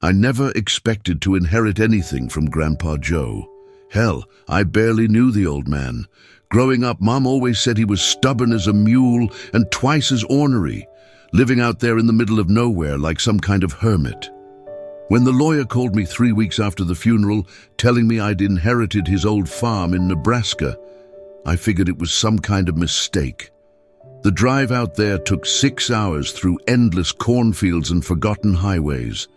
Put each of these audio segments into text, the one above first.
I never expected to inherit anything from Grandpa Joe. Hell, I barely knew the old man. Growing up, Mom always said he was stubborn as a mule and twice as ornery, living out there in the middle of nowhere like some kind of hermit. When the lawyer called me 3 weeks after the funeral, telling me I'd inherited his old farm in Nebraska, I figured it was some kind of mistake. The drive out there took 6 hours through endless cornfields and forgotten highways.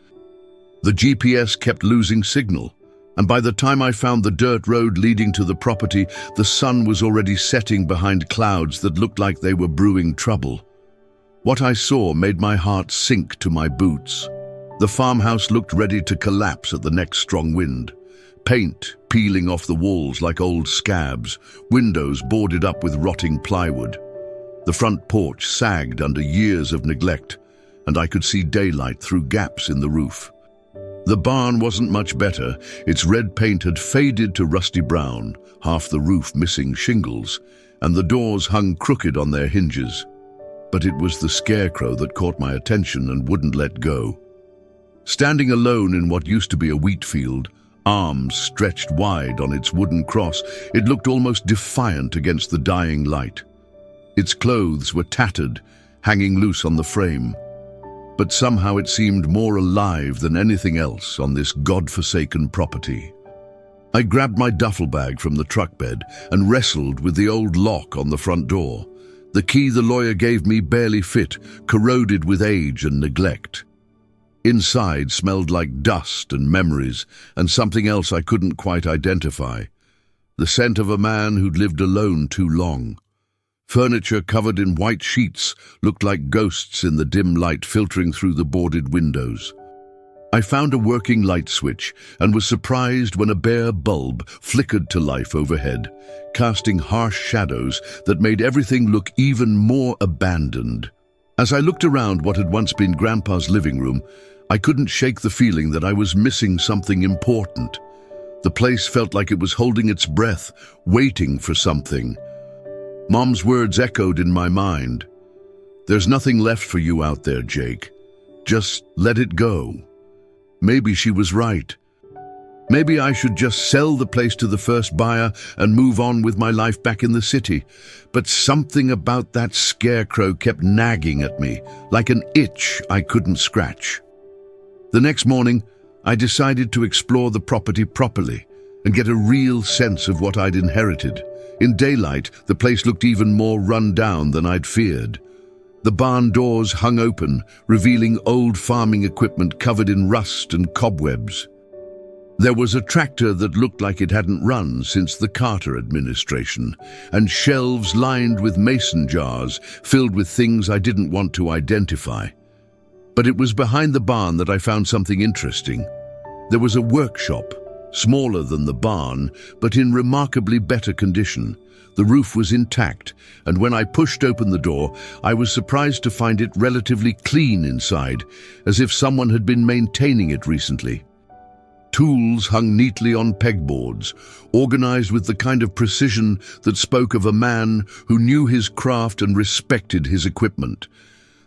The GPS kept losing signal, and by the time I found the dirt road leading to the property, the sun was already setting behind clouds that looked like they were brewing trouble. What I saw made my heart sink to my boots. The farmhouse looked ready to collapse at the next strong wind. Paint peeling off the walls like old scabs, windows boarded up with rotting plywood. The front porch sagged under years of neglect, and I could see daylight through gaps in the roof. The barn wasn't much better. Its red paint had faded to rusty brown, half the roof missing shingles, and the doors hung crooked on their hinges. But it was the scarecrow that caught my attention and wouldn't let go. Standing alone in what used to be a wheat field, arms stretched wide on its wooden cross, it looked almost defiant against the dying light. Its clothes were tattered, hanging loose on the frame. But somehow it seemed more alive than anything else on this God-forsaken property. I grabbed my duffel bag from the truck bed and wrestled with the old lock on the front door. The key the lawyer gave me barely fit, corroded with age and neglect. Inside smelled like dust and memories, and something else I couldn't quite identify. The scent of a man who'd lived alone too long. Furniture covered in white sheets looked like ghosts in the dim light filtering through the boarded windows. I found a working light switch and was surprised when a bare bulb flickered to life overhead, casting harsh shadows that made everything look even more abandoned. As I looked around what had once been Grandpa's living room, I couldn't shake the feeling that I was missing something important. The place felt like it was holding its breath, waiting for something. Mom's words echoed in my mind. "There's nothing left for you out there, Jake. Just let it go." Maybe she was right. Maybe I should just sell the place to the first buyer and move on with my life back in the city. But something about that scarecrow kept nagging at me, like an itch I couldn't scratch. The next morning, I decided to explore the property properly and get a real sense of what I'd inherited. In daylight, the place looked even more run down than I'd feared. The barn doors hung open, revealing old farming equipment covered in rust and cobwebs. There was a tractor that looked like it hadn't run since the Carter administration, and shelves lined with mason jars filled with things I didn't want to identify. But it was behind the barn that I found something interesting. There was a workshop, smaller than the barn, but in remarkably better condition. The roof was intact, and when I pushed open the door, I was surprised to find it relatively clean inside, as if someone had been maintaining it recently. Tools hung neatly on pegboards, organized with the kind of precision that spoke of a man who knew his craft and respected his equipment.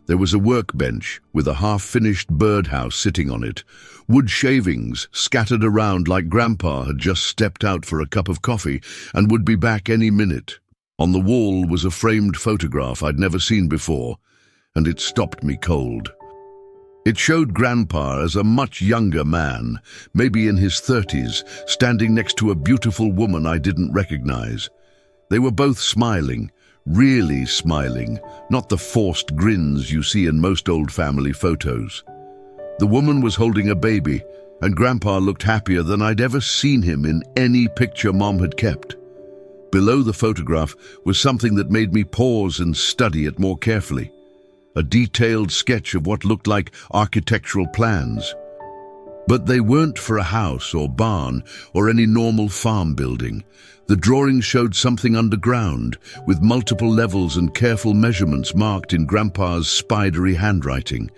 There was a workbench with a half-finished birdhouse sitting on it, wood shavings scattered around like Grandpa had just stepped out for a cup of coffee and would be back any minute. On the wall was a framed photograph I'd never seen before, and it stopped me cold. It showed Grandpa as a much younger man, maybe in his 30s, standing next to a beautiful woman I didn't recognize. They were both smiling, really smiling, not the forced grins you see in most old family photos. The woman was holding a baby, and Grandpa looked happier than I'd ever seen him in any picture Mom had kept. Below the photograph was something that made me pause and study it more carefully. A detailed sketch of what looked like architectural plans. But they weren't for a house or barn or any normal farm building. The drawings showed something underground, with multiple levels and careful measurements marked in Grandpa's spidery handwriting.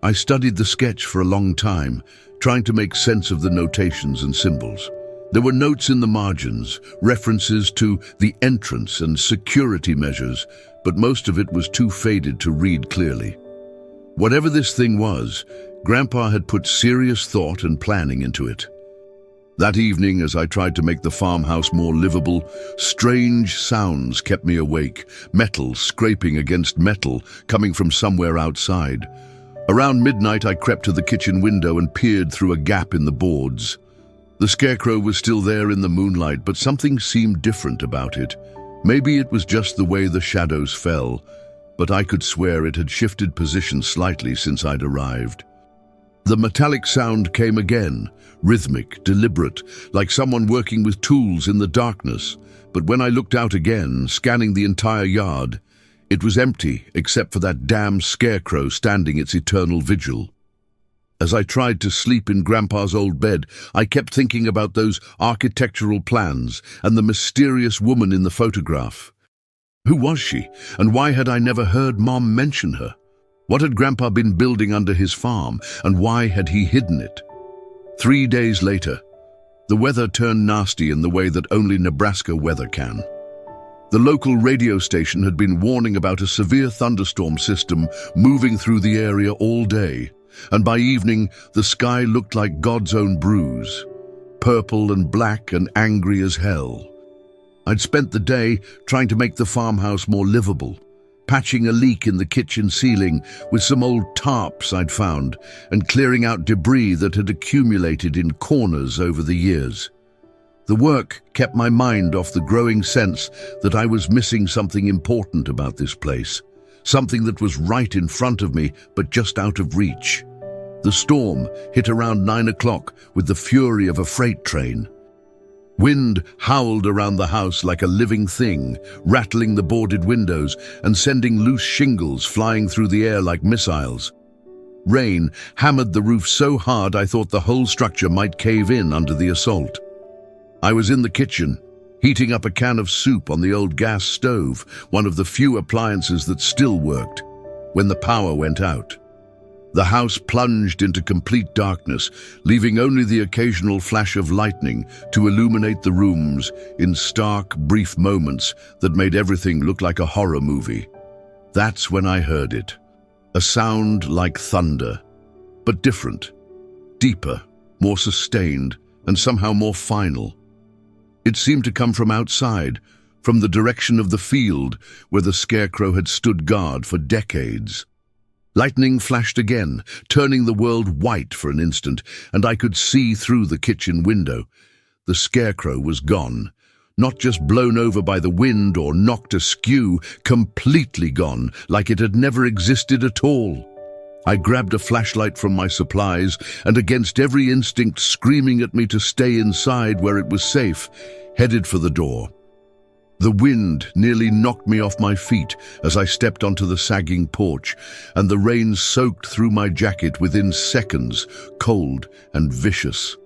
I studied the sketch for a long time, trying to make sense of the notations and symbols. There were notes in the margins, references to the entrance and security measures, but most of it was too faded to read clearly. Whatever this thing was, Grandpa had put serious thought and planning into it. That evening, as I tried to make the farmhouse more livable, strange sounds kept me awake, metal scraping against metal coming from somewhere outside. Around midnight, I crept to the kitchen window and peered through a gap in the boards. The scarecrow was still there in the moonlight, but something seemed different about it. Maybe it was just the way the shadows fell, but I could swear it had shifted position slightly since I'd arrived. The metallic sound came again, rhythmic, deliberate, like someone working with tools in the darkness. But when I looked out again, scanning the entire yard, it was empty except for that damn scarecrow standing its eternal vigil. As I tried to sleep in Grandpa's old bed, I kept thinking about those architectural plans and the mysterious woman in the photograph. Who was she, and why had I never heard Mom mention her? What had Grandpa been building under his farm, and why had he hidden it? 3 days later, the weather turned nasty in the way that only Nebraska weather can. The local radio station had been warning about a severe thunderstorm system moving through the area all day, and by evening the sky looked like God's own bruise, purple and black and angry as hell. I'd spent the day trying to make the farmhouse more livable, patching a leak in the kitchen ceiling with some old tarps I'd found, and clearing out debris that had accumulated in corners over the years. The work kept my mind off the growing sense that I was missing something important about this place, something that was right in front of me but just out of reach. The storm hit around 9 o'clock with the fury of a freight train. Wind howled around the house like a living thing, rattling the boarded windows and sending loose shingles flying through the air like missiles. Rain hammered the roof so hard I thought the whole structure might cave in under the assault. I was in the kitchen, heating up a can of soup on the old gas stove, one of the few appliances that still worked, when the power went out. The house plunged into complete darkness, leaving only the occasional flash of lightning to illuminate the rooms in stark, brief moments that made everything look like a horror movie. That's when I heard it. A sound like thunder, but different, deeper, more sustained, and somehow more final. It seemed to come from outside, from the direction of the field where the scarecrow had stood guard for decades. Lightning flashed again, turning the world white for an instant, and I could see through the kitchen window. The scarecrow was gone. Not just blown over by the wind or knocked askew, completely gone, like it had never existed at all. I grabbed a flashlight from my supplies, and against every instinct screaming at me to stay inside where it was safe, headed for the door. The wind nearly knocked me off my feet as I stepped onto the sagging porch, and the rain soaked through my jacket within seconds, cold and vicious.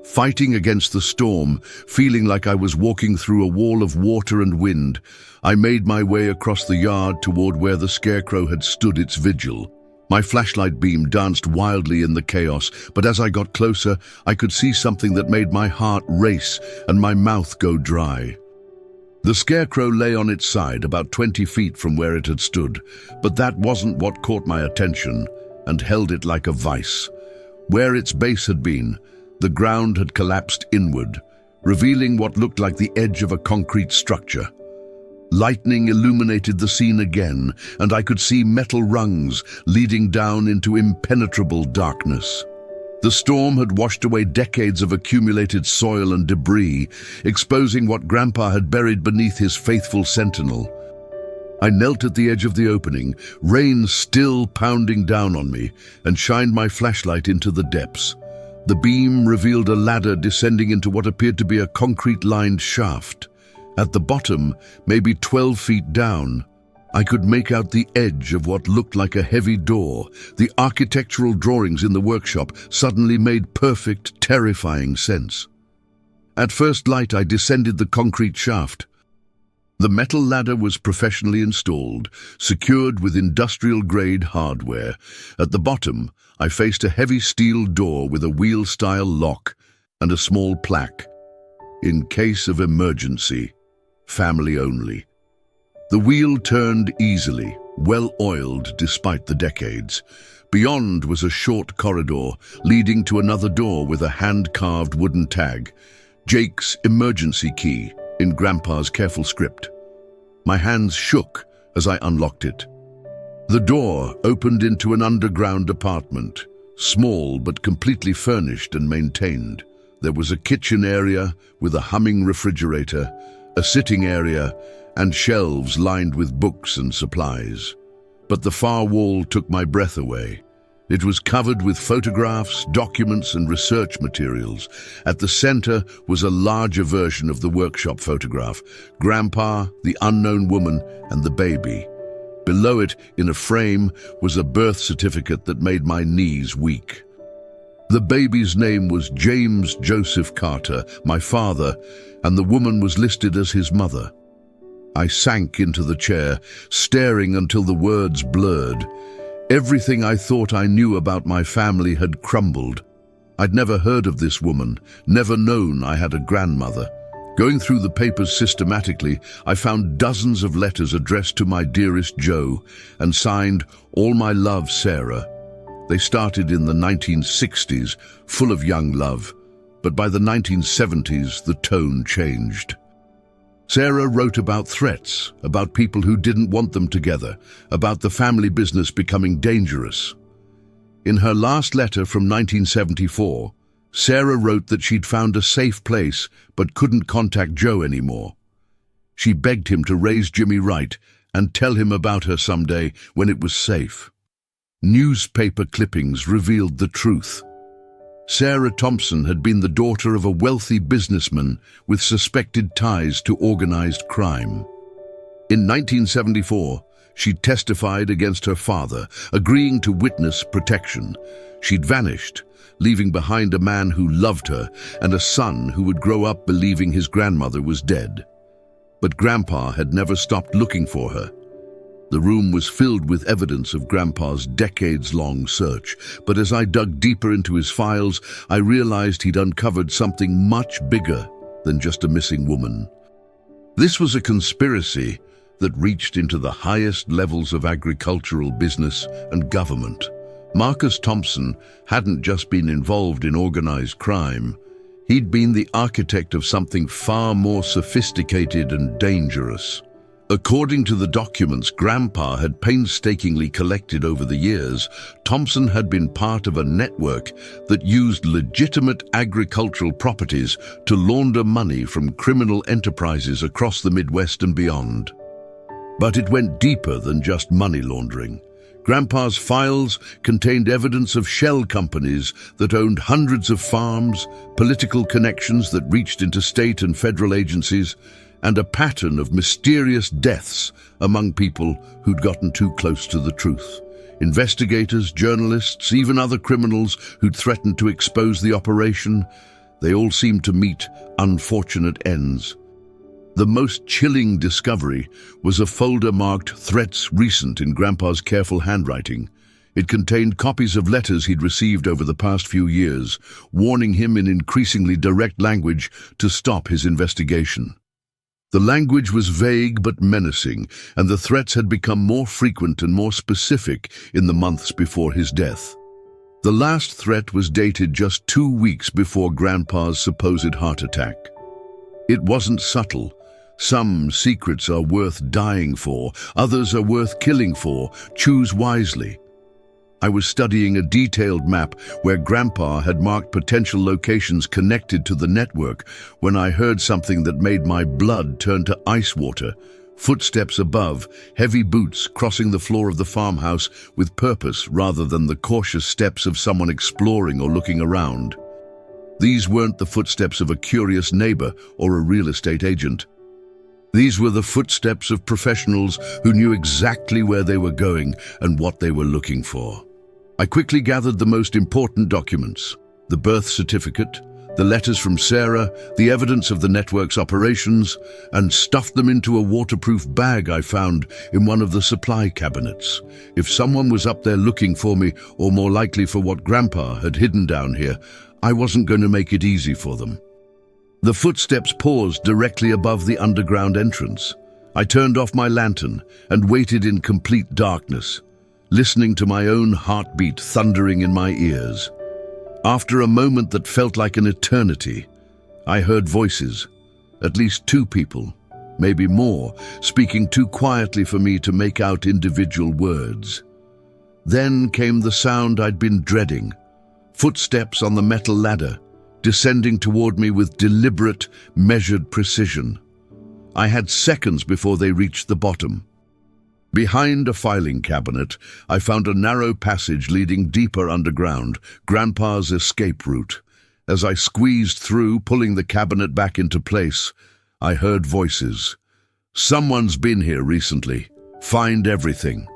Fighting against the storm, feeling like I was walking through a wall of water and wind, I made my way across the yard toward where the scarecrow had stood its vigil. My flashlight beam danced wildly in the chaos, but as I got closer, I could see something that made my heart race and my mouth go dry. The scarecrow lay on its side about 20 feet from where it had stood, but that wasn't what caught my attention and held it like a vice. Where its base had been, the ground had collapsed inward, revealing what looked like the edge of a concrete structure. Lightning illuminated the scene again, and I could see metal rungs leading down into impenetrable darkness. The storm had washed away decades of accumulated soil and debris, exposing what Grandpa had buried beneath his faithful sentinel. I knelt at the edge of the opening, rain still pounding down on me, and shined my flashlight into the depths. The beam revealed a ladder descending into what appeared to be a concrete-lined shaft. At the bottom, maybe 12 feet down, I could make out the edge of what looked like a heavy door. The architectural drawings in the workshop suddenly made perfect, terrifying sense. At first light, I descended the concrete shaft. The metal ladder was professionally installed, secured with industrial-grade hardware. At the bottom, I faced a heavy steel door with a wheel-style lock and a small plaque. In case of emergency, family only. The wheel turned easily, well-oiled despite the decades, Beyond was a short corridor leading to another door with a hand-carved wooden tag, Jake's emergency key, in Grandpa's careful script. My hands shook as I unlocked it. The door opened into an underground apartment, small but completely furnished and maintained. There was a kitchen area with a humming refrigerator, a sitting area, and shelves lined with books and supplies. But the far wall took my breath away. It was covered with photographs, documents, and research materials. At the center was a larger version of the workshop photograph, Grandpa, the unknown woman, and the baby. Below it, in a frame, was a birth certificate that made my knees weak. The baby's name was James Joseph Carter, my father, and the woman was listed as his mother. I sank into the chair, staring until the words blurred. Everything I thought I knew about my family had crumbled. I'd never heard of this woman, never known I had a grandmother. Going through the papers systematically, I found dozens of letters addressed to my dearest Joe and signed, "All my love, Sarah." They started in the 1960s, full of young love, but by the 1970s, the tone changed. Sarah wrote about threats, about people who didn't want them together, about the family business becoming dangerous. In her last letter from 1974, Sarah wrote that she'd found a safe place but couldn't contact Joe anymore. She begged him to raise Jimmy right and tell him about her someday when it was safe. Newspaper clippings revealed the truth. Sarah Thompson had been the daughter of a wealthy businessman with suspected ties to organized crime. In 1974, she testified against her father, agreeing to witness protection. She'd vanished, leaving behind a man who loved her and a son who would grow up believing his grandmother was dead. But Grandpa had never stopped looking for her. The room was filled with evidence of Grandpa's decades-long search, but as I dug deeper into his files, I realized he'd uncovered something much bigger than just a missing woman. This was a conspiracy that reached into the highest levels of agricultural business and government. Marcus Thompson hadn't just been involved in organized crime. He'd been the architect of something far more sophisticated and dangerous. According to the documents Grandpa had painstakingly collected over the years, Thompson had been part of a network that used legitimate agricultural properties to launder money from criminal enterprises across the Midwest and beyond. But it went deeper than just money laundering. Grandpa's files contained evidence of shell companies that owned hundreds of farms, political connections that reached into state and federal agencies, and a pattern of mysterious deaths among people who'd gotten too close to the truth. Investigators, journalists, even other criminals who'd threatened to expose the operation, they all seemed to meet unfortunate ends. The most chilling discovery was a folder marked "Threats Recent" in Grandpa's careful handwriting. It contained copies of letters he'd received over the past few years, warning him in increasingly direct language to stop his investigation. The language was vague but menacing, and the threats had become more frequent and more specific in the months before his death. The last threat was dated just 2 weeks before Grandpa's supposed heart attack. It wasn't subtle. Some secrets are worth dying for, others are worth killing for. Choose wisely. I was studying a detailed map where Grandpa had marked potential locations connected to the network when I heard something that made my blood turn to ice water. Footsteps above, heavy boots crossing the floor of the farmhouse with purpose rather than the cautious steps of someone exploring or looking around. These weren't the footsteps of a curious neighbor or a real estate agent. These were the footsteps of professionals who knew exactly where they were going and what they were looking for. I quickly gathered the most important documents: the birth certificate, the letters from Sarah, the evidence of the network's operations, and stuffed them into a waterproof bag I found in one of the supply cabinets. If someone was up there looking for me, or more likely for what Grandpa had hidden down here, I wasn't going to make it easy for them. The footsteps paused directly above the underground entrance. I turned off my lantern and waited in complete darkness. listening to my own heartbeat thundering in my ears. After a moment that felt like an eternity, I heard voices, at least two people, maybe more, speaking too quietly for me to make out individual words. Then came the sound I'd been dreading, footsteps on the metal ladder, descending toward me with deliberate, measured precision. I had seconds before they reached the bottom. Behind a filing cabinet, I found a narrow passage leading deeper underground, Grandpa's escape route. As I squeezed through, pulling the cabinet back into place, I heard voices. "Someone's been here recently. Find everything."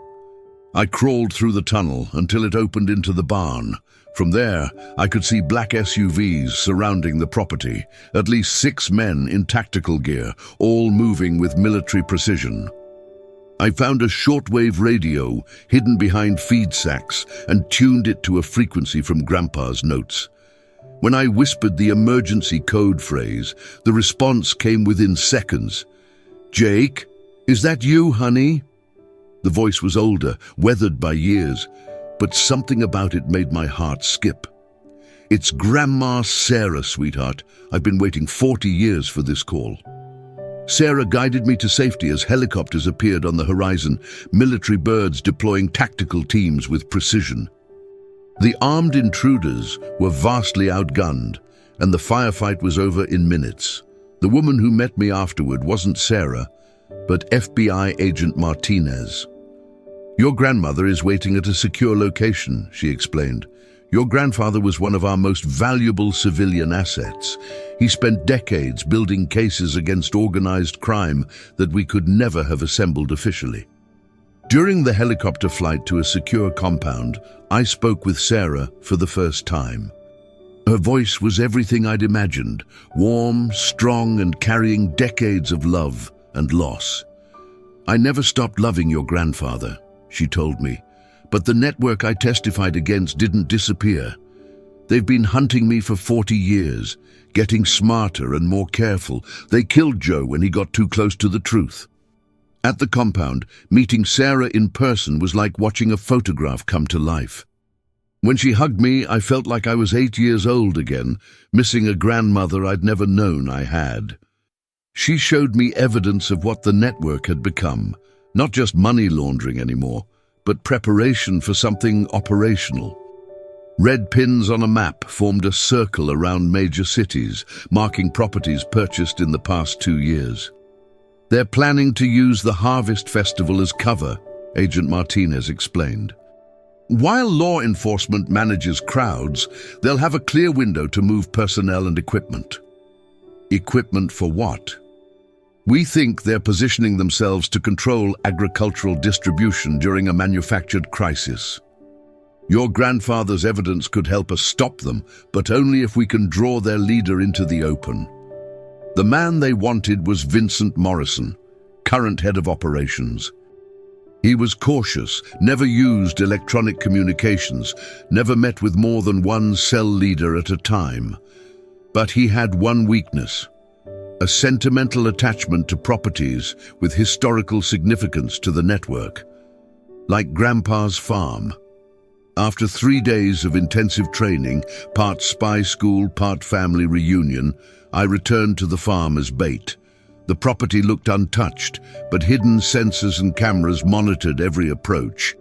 I crawled through the tunnel until it opened into the barn. From there, I could see black SUVs surrounding the property, at least 6 men in tactical gear, all moving with military precision. I found a shortwave radio hidden behind feed sacks and tuned it to a frequency from Grandpa's notes. When I whispered the emergency code phrase, the response came within seconds. "Jake, is that you, honey?" The voice was older, weathered by years, but something about it made my heart skip. "It's Grandma Sarah, sweetheart. I've been waiting 40 years for this call." Sarah guided me to safety as helicopters appeared on the horizon, military birds deploying tactical teams with precision. The armed intruders were vastly outgunned, and the firefight was over in minutes. The woman who met me afterward wasn't Sarah, but FBI agent Martinez. "Your grandmother is waiting at a secure location," she explained. "Your grandfather was one of our most valuable civilian assets. He spent decades building cases against organized crime that we could never have assembled officially." During the helicopter flight to a secure compound, I spoke with Sarah for the first time. Her voice was everything I'd imagined, warm, strong, and carrying decades of love and loss. "I never stopped loving your grandfather," she told me. "But the network I testified against didn't disappear. They've been hunting me for 40 years, getting smarter and more careful. They killed Joe when he got too close to the truth." At the compound, meeting Sarah in person was like watching a photograph come to life. When she hugged me, I felt like I was 8 years old again, missing a grandmother I'd never known I had. She showed me evidence of what the network had become, not just money laundering anymore, but preparation for something operational. Red pins on a map formed a circle around major cities, marking properties purchased in the past 2 years. "They're planning to use the Harvest Festival as cover," Agent Martinez explained. "While law enforcement manages crowds, they'll have a clear window to move personnel and equipment." Equipment for what? "We think they're positioning themselves to control agricultural distribution during a manufactured crisis. Your grandfather's evidence could help us stop them, but only if we can draw their leader into the open." The man they wanted was Vincent Morrison, current head of operations. He was cautious, never used electronic communications, never met with more than one cell leader at a time. But he had one weakness: a sentimental attachment to properties with historical significance to the network, like Grandpa's farm. After 3 days of intensive training, part spy school, part family reunion, I returned to the farm as bait. The property looked untouched, but hidden sensors and cameras monitored every approach.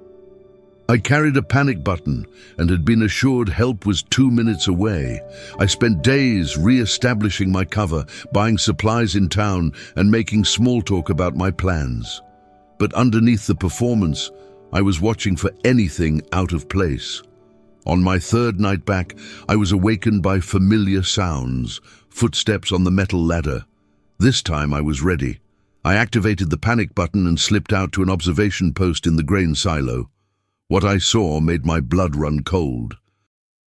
I carried a panic button and had been assured help was 2 minutes away. I spent days re-establishing my cover, buying supplies in town, and making small talk about my plans. But underneath the performance, I was watching for anything out of place. On my 3rd night back, I was awakened by familiar sounds, footsteps on the metal ladder. This time I was ready. I activated the panic button and slipped out to an observation post in the grain silo. What I saw made my blood run cold.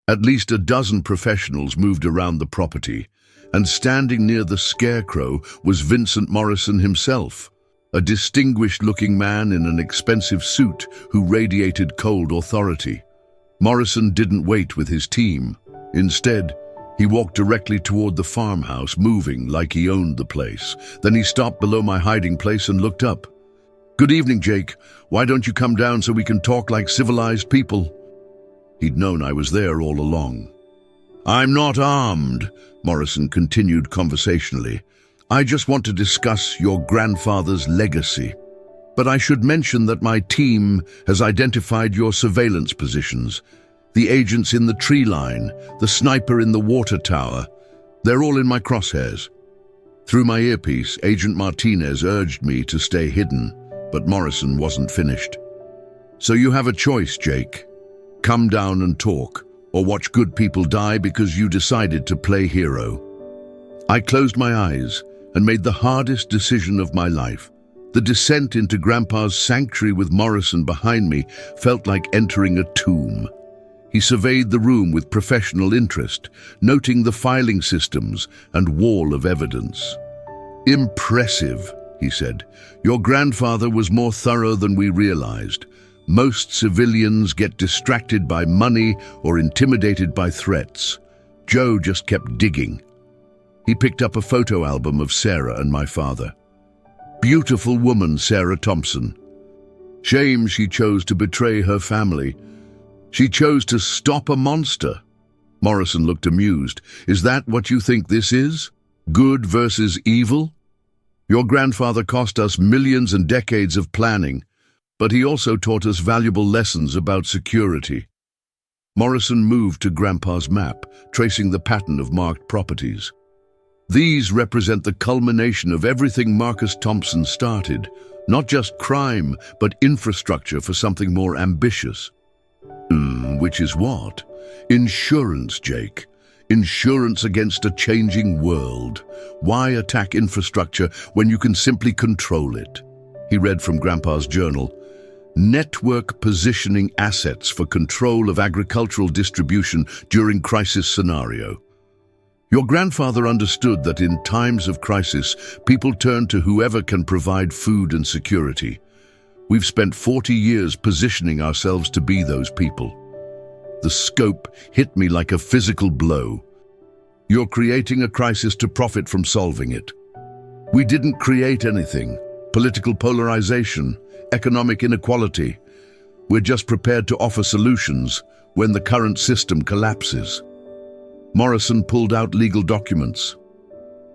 At least a dozen professionals moved around the property, and standing near the scarecrow was Vincent Morrison himself, a distinguished-looking man in an expensive suit who radiated cold authority. Morrison didn't wait with his team. Instead, he walked directly toward the farmhouse, moving like he owned the place. Then he stopped below my hiding place and looked up. "Good evening, Jake. Why don't you come down so we can talk like civilized people?" He'd known I was there all along. "I'm not armed," Morrison continued conversationally. "I just want to discuss your grandfather's legacy. But I should mention that my team has identified your surveillance positions. The agents in the tree line, the sniper in the water tower, they're all in my crosshairs." Through my earpiece, Agent Martinez urged me to stay hidden, but Morrison wasn't finished. "So you have a choice, Jake. Come down and talk, or watch good people die because you decided to play hero." I closed my eyes and made the hardest decision of my life. The descent into Grandpa's sanctuary with Morrison behind me felt like entering a tomb. He surveyed the room with professional interest, noting the filing systems and wall of evidence. "Impressive," he said. "Your grandfather was more thorough than we realized. Most civilians get distracted by money or intimidated by threats. Joe just kept digging." He picked up a photo album of Sarah and my father. Beautiful woman, Sarah Thompson. Shame she chose to betray her family. She chose to stop a monster. Morrison looked amused. "Is that what you think this is? Good versus evil? Your grandfather cost us millions and decades of planning, but he also taught us valuable lessons about security." Morrison moved to Grandpa's map, tracing the pattern of marked properties. "These represent the culmination of everything Marcus Thompson started, not just crime, but infrastructure for something more ambitious." Which is what? Insurance, Jake. Insurance against a changing world. Why attack infrastructure when you can simply control it? He read from Grandpa's journal. "Network positioning assets for control of agricultural distribution during crisis scenario." Your grandfather understood that in times of crisis, people turn to whoever can provide food and security. We've spent 40 years positioning ourselves to be those people. The scope hit me like a physical blow. You're creating a crisis to profit from solving it. We didn't create anything. Political polarization, economic inequality. We're just prepared to offer solutions when the current system collapses. Morrison pulled out legal documents.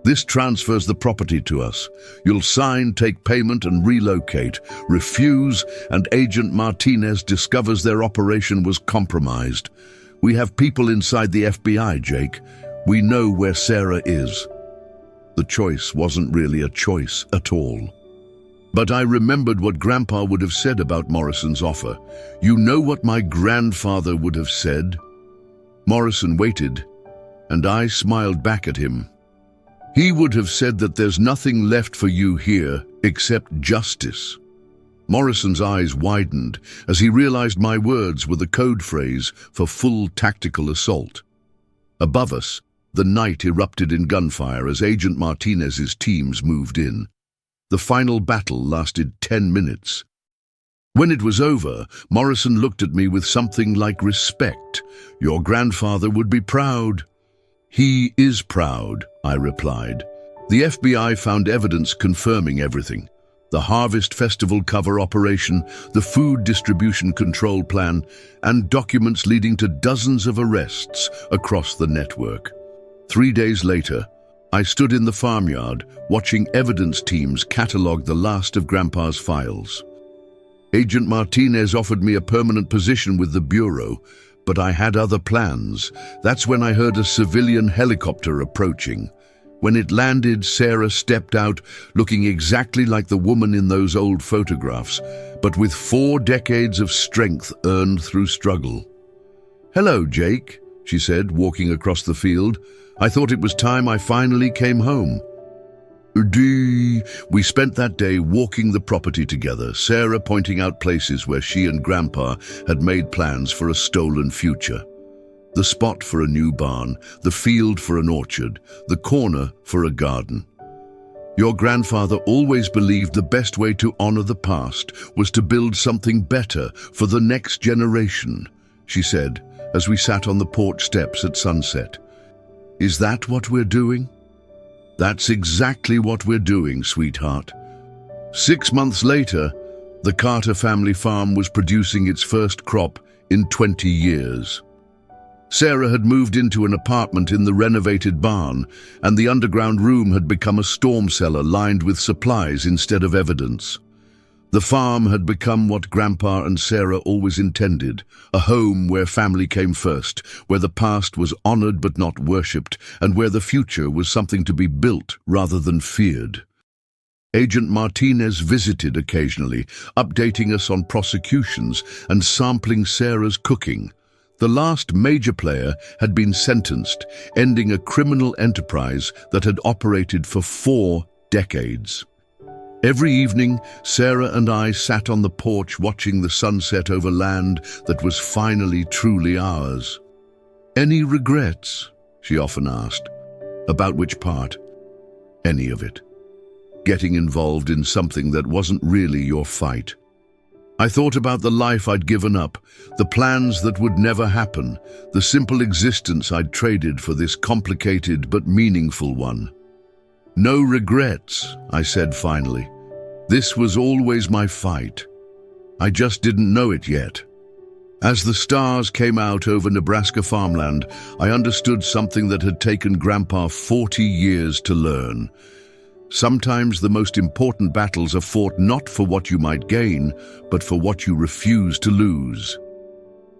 "This transfers the property to us. You'll sign, take payment, and relocate. Refuse, and Agent Martinez discovers their operation was compromised. We have people inside the FBI, Jake. We know where Sarah is." The choice wasn't really a choice at all. But I remembered what Grandpa would have said about Morrison's offer. "You know what my grandfather would have said?" Morrison waited, and I smiled back at him. "He would have said that there's nothing left for you here except justice." Morrison's eyes widened as he realized my words were the code phrase for full tactical assault. Above us, the night erupted in gunfire as Agent Martinez's teams moved in. The final battle lasted 10 minutes. When it was over, Morrison looked at me with something like respect. "Your grandfather would be proud." "He is proud," I replied. "The FBI found evidence confirming everything. The Harvest Festival cover operation, the food distribution control plan, and documents leading to dozens of arrests across the network." 3 days later, I stood in the farmyard watching evidence teams catalog the last of Grandpa's files. Agent Martinez offered me a permanent position with the Bureau, but I had other plans. That's when I heard a civilian helicopter approaching. When it landed, Sarah stepped out, looking exactly like the woman in those old photographs, but with 4 decades of strength earned through struggle. "Hello, Jake," she said, walking across the field. "I thought it was time I finally came home." We spent that day walking the property together, Sarah pointing out places where she and Grandpa had made plans for a stolen future. The spot for a new barn, the field for an orchard, the corner for a garden. "Your grandfather always believed the best way to honor the past was to build something better for the next generation," she said, as we sat on the porch steps at sunset. "Is that what we're doing?" "That's exactly what we're doing, sweetheart." 6 months later, The Carter family farm was producing its first crop in 20 years. Sarah had moved into an apartment in the renovated barn, and the underground room had become a storm cellar lined with supplies instead of evidence. The farm had become what Grandpa and Sarah always intended, a home where family came first, where the past was honored but not worshipped, and where the future was something to be built rather than feared. Agent Martinez visited occasionally, updating us on prosecutions and sampling Sarah's cooking. The last major player had been sentenced, ending a criminal enterprise that had operated for 4 decades. Every evening, Sarah and I sat on the porch watching the sunset over land that was finally truly ours. "Any regrets?" she often asked. "About which part?" "Any of it. Getting involved in something that wasn't really your fight." I thought about the life I'd given up, the plans that would never happen, the simple existence I'd traded for this complicated but meaningful one. "No regrets," I said finally. "This was always my fight. I just didn't know it yet." As the stars came out over Nebraska farmland, I understood something that had taken Grandpa 40 years to learn. Sometimes the most important battles are fought not for what you might gain, but for what you refuse to lose.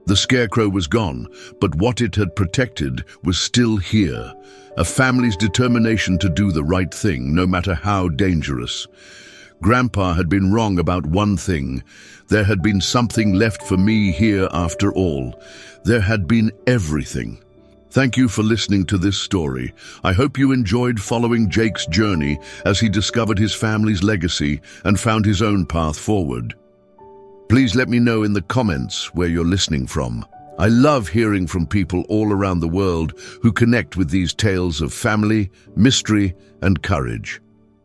The scarecrow was gone, but what it had protected was still here. A family's determination to do the right thing, no matter how dangerous. Grandpa had been wrong about one thing. There had been something left for me here after all. There had been everything. Thank you for listening to this story. I hope you enjoyed following Jake's journey as he discovered his family's legacy and found his own path forward. Please let me know in the comments where you're listening from. I love hearing from people all around the world who connect with these tales of family, mystery, and courage.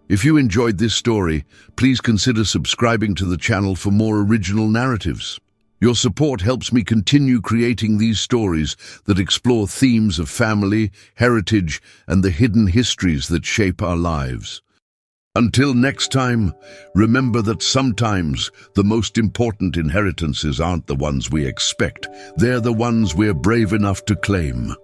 If you enjoyed this story, please consider subscribing to the channel for more original narratives. Your support helps me continue creating these stories that explore themes of family, heritage, and the hidden histories that shape our lives. Until next time, remember that sometimes the most important inheritances aren't the ones we expect. They're the ones we're brave enough to claim.